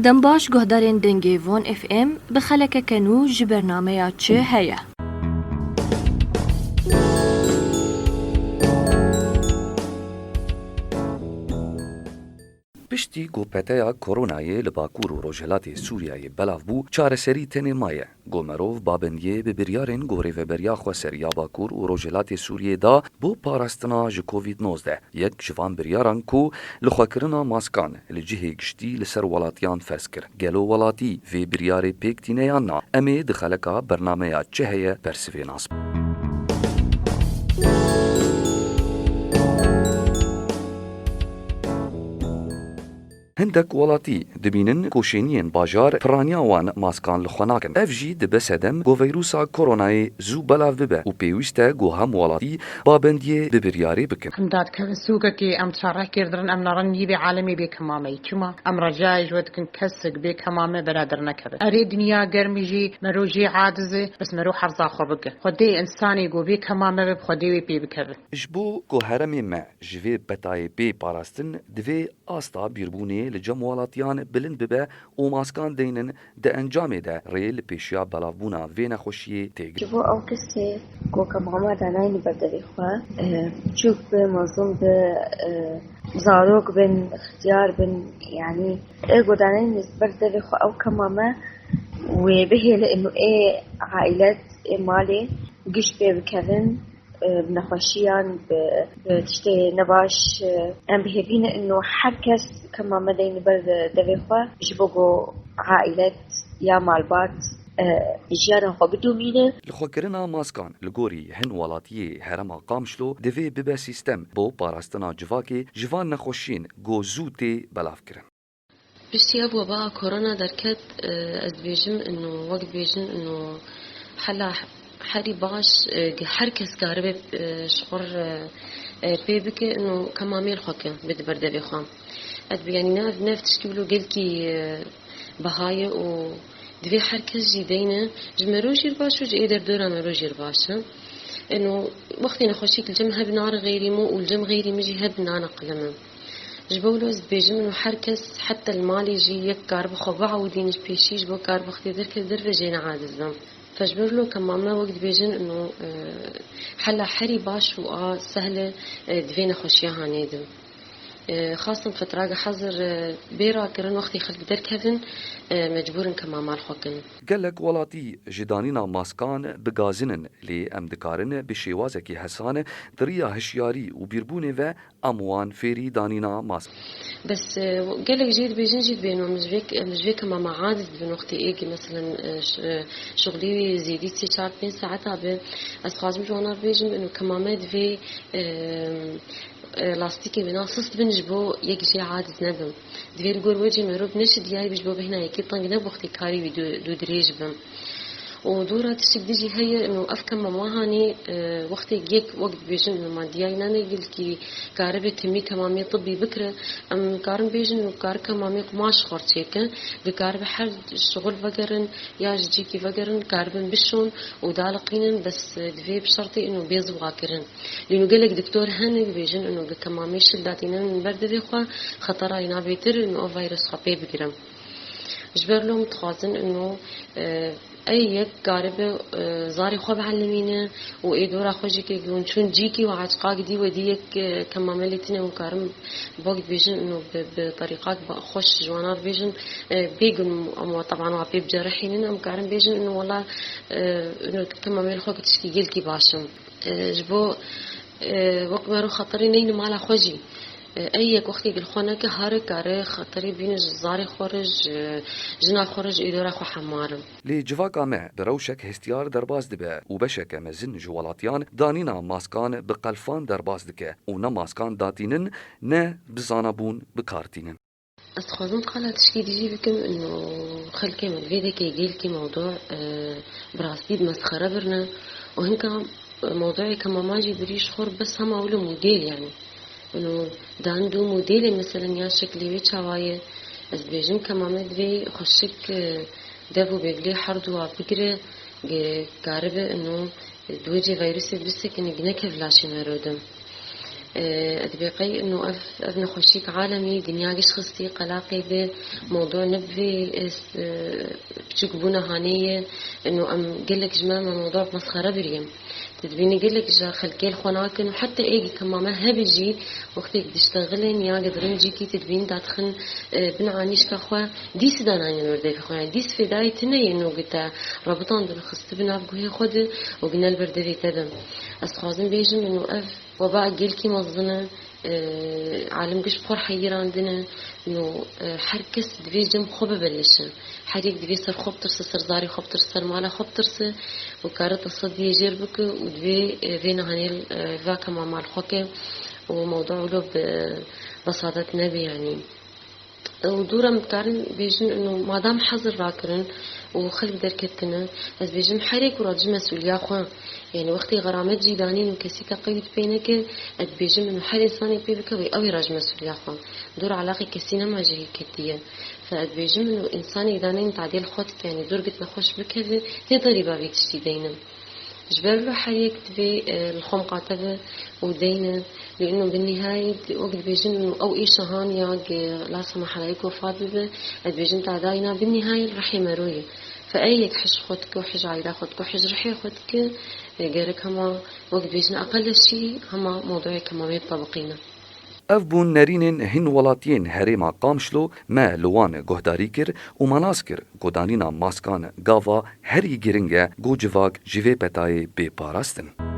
دنباش گهدارین دنگی وون اف ام بخلک کنو جبرنامه چه هیا. پشتی گوپتیا کرونای لباکور و روجهلاتی سوریای بلاف بو چارەسەری تێنێ مایە گۆمەرۆڤ بابندیە بە بریارên گۆڕێڤەبەریا خۆسەریا باکوور و ڕۆژهەلاتی سووریێدا بۆ پاراستنا ji COVID-19 یەک ji van biryaran ku li xwekirina maskan li cihê giştî li ser welatiyan fez kir. Gelo welatî vê biryarê pêk tîne yan na em ê di xeleka bernameya çi heye bersivê nas. هندک وڵاتی دبینن کوشێنیên bajar piraniya wan maskan li xwe nakin. Ev jî dibe sedem got vîrusa koronayê zû belav bibe û pêwîst e got hem welatî babendiyê bi biryarê bikin. Em dadkevin sûgekê em çarek kirdirin em narin yîvê alemê bê kemameyî. Çima em rejayê ji we dikin kesik bê kemame beradir nekeve. Erê dinya germî jî mero jê adizê bes mero herza xwe bike. Xwedê insanê got bê kemame bib xwedê wê pê bikeve. Ji bo got heremê me ji vê betayê pê parastin divê asta bîrbûnê li cem welatiyan bilind bibe û maskan deynin di encamê de rê li pêşiya belavbûna vê nexweşiyê têgir. Ji bo ew kesê got kemame danayî li ber devê xwe biçûk bi mezlûm bi zarok bin ixtiyar bin yanî got danayî li ber devê xwe ew kemame wê bihêle û ê ailet ê malê giş pê bikevin بنخوشیان به تشتی نباش ام بهبینه انه هر کس کمامه دین بر دوی خواه جبوگو عائلت یا مالبات جیان خو بدومینه لخوکرنا maskan li gorî hin welatiyê herema Qamişlo divê bibe sîstem bo parastina civakê ji van nexweşiyên got zû tê belav kirin. Piştî ev weba korona derket ez dibêjim انه wek dibêjin انه hela حري باش هر کس قارب شعور پی بکه انه کمامیل خوکه بده برده بخوام اد يعني ناف تشكيلو قال كي بهاي و دوی هر کس جدينا جمروجير باش وج يقدر دورا مروجير باش انه وقت نخشيك الجم هب نار غيري مو والجم غيري مجي هب نانا قلمه جبولو بيجم انه هر کس حتى المال يجي يك قارب خو بعودينش بيشيش بو قارب اختي درك در جينا عادزم فجبر له كمامة وقت بيجن إنه حلا حري باش سهلة دفينا خوشيها نيدم خاصة فترة حظر بيرا كرن وقتي خلق دركهن مجبورن كمامة الحكن gelek welatî ji danîna maskan bigazinin lê em dikarin bi şêwazekî hesane diriya hişyarî û bîrbûnê ve em wan fêrî danîna maskan. بس قالك جيد بيجن جيد بينه مش فيك كمامة عادة بين وقتي إيجي مثلا شغلي زيدي 4-5 ساعات عبي أسخاز مجوانا بيجن إنه كمامة في لاستيكي بنا صص بنجبو يجي شيء عادة نبم دفي الجور وجه مروب نشد ياي بيجبو بهنا يكي طنق نبو وقتي كاري دو دريج بم ودورة تشديجي هي إنه أفكر مماهني وقتي جيك وقت بيجن إنه ما ديانا نقول كي قاربة تمي كمامي طبي بكرة أم قارن بيجن إنه قار كمامي قماش خورتيك بقاربة حد الشغل فقرن يا جيكي فقرن قاربن بشون ودالقينن بس دفي بشرطي إنه بيزو غاكرن لأنه قالك دكتور هني بيجن إنه كمامي شداتينا من برد ذي خطرة ينابيتر إنه فيروس خبي بقرم جبر لهم تخازن إنه أي قاربة زاري خواب علمينا وإدورا خوجي كي يقولون شون جيكي وعتقاق دي وديك كماملتنا وكارم بوقت بيجن إنه بطريقات خوش جوانات بيجن بيجن أما طبعا وعبيب جرحين أم كارم بيجن إنه والله إنه كمامل خوك تشكي جلكي باشم جبو وقت ما رو خطري نين مالا خوجي أي وقت يقول خونك هارك كاره خطري بين زاري خارج جنا خارج إدارة خو حمارم. لê civaka me bi rewşek hestiyar derbas dibe û beşeke mezin ji welatiyan danîna maskan bi qelfan derbas dike û ne maskan datînin ne bi zanabûn bikartînin. أتخاذون قالت شكي ديجي بكم إنه خل كامل فيدا كي يجيلكي موضوع براسيد مسخرة برنا وهنكا موضوعي كماماجي بريش خور بس هم أولو موديل يعني إنه داندو موديل مثلا يا شكلي ويتشاوايه از بيجم كمامد في خشك دابو بيجلي حردوا بقرة قاربة إنه دوجي فيروس بسك إنه جنك فلاشي مرودم أدبيقي إنه أف نخشيك عالمي دنيا قش خصتي قلاقي ذي موضوع نبي بتجيبونا هانية إنه أم قلك جماعة موضوع مسخرة بريم تدبيني قلك جا خلكي الخناكن وحتى إيجي كما ما هبجي وقتك تشتغلين يا قدرين جيكي تدبين داتخن بنعانيش كأخوة ديس داناني الوردي في خوان ديس في داي تني إنه قلت رابطان دل خصت بنابقوه خود وقلنا البردي تدم أستخازن بيجم إنه وباء جيلكي مظنة عالم قش بخور حير عندنا إنه حركس دبي جم خوب بلشة حريك دبي سر خوب ترس سر زاري خوب ترس سر مالا خوب ترس وكارت الصدي جربك ودبي فينا هنيل فاك مع الخوكة وموضوع له ببساطة نبي يعني ودورة متقارن بيجن إنه ما دام حظر راكرن وخلق دركتنا از بيجم حريك وراجع مسؤولية خوان يعني وقتي غرامات جيدانين وكسيكا قيد بينك از بيجم إنه حر إنساني بيبكوي أو يراجع مسؤولية خوان دور علاقة كسينا ما جهي كتير فأز بيجم إنه إنساني جدانين تعديل خاطك يعني دور قد نخش بكذا تقدري بابي تشتيدينا جبر له حريك تبي الخم قاتبه ودينا لأنه بالنهاية وقت بيجن إنه أو إيش هان يا لا سمح عليك وفاة به قد بيجن تعداينا بالنهاية رح يمرويه فأيك حش خدك وحش عائلة خدك وحش رح خدك غيرك هما وقت بيجن أقل شيء هما موضوعي كما يطبقينا اف بون نرینن هن ولاتین هریما قامشلو ما لوان گهداری کر و مناسکر گودانینا ماسکان گاوا هری گرنگه گوجواک جوی پتای بی پاراستن.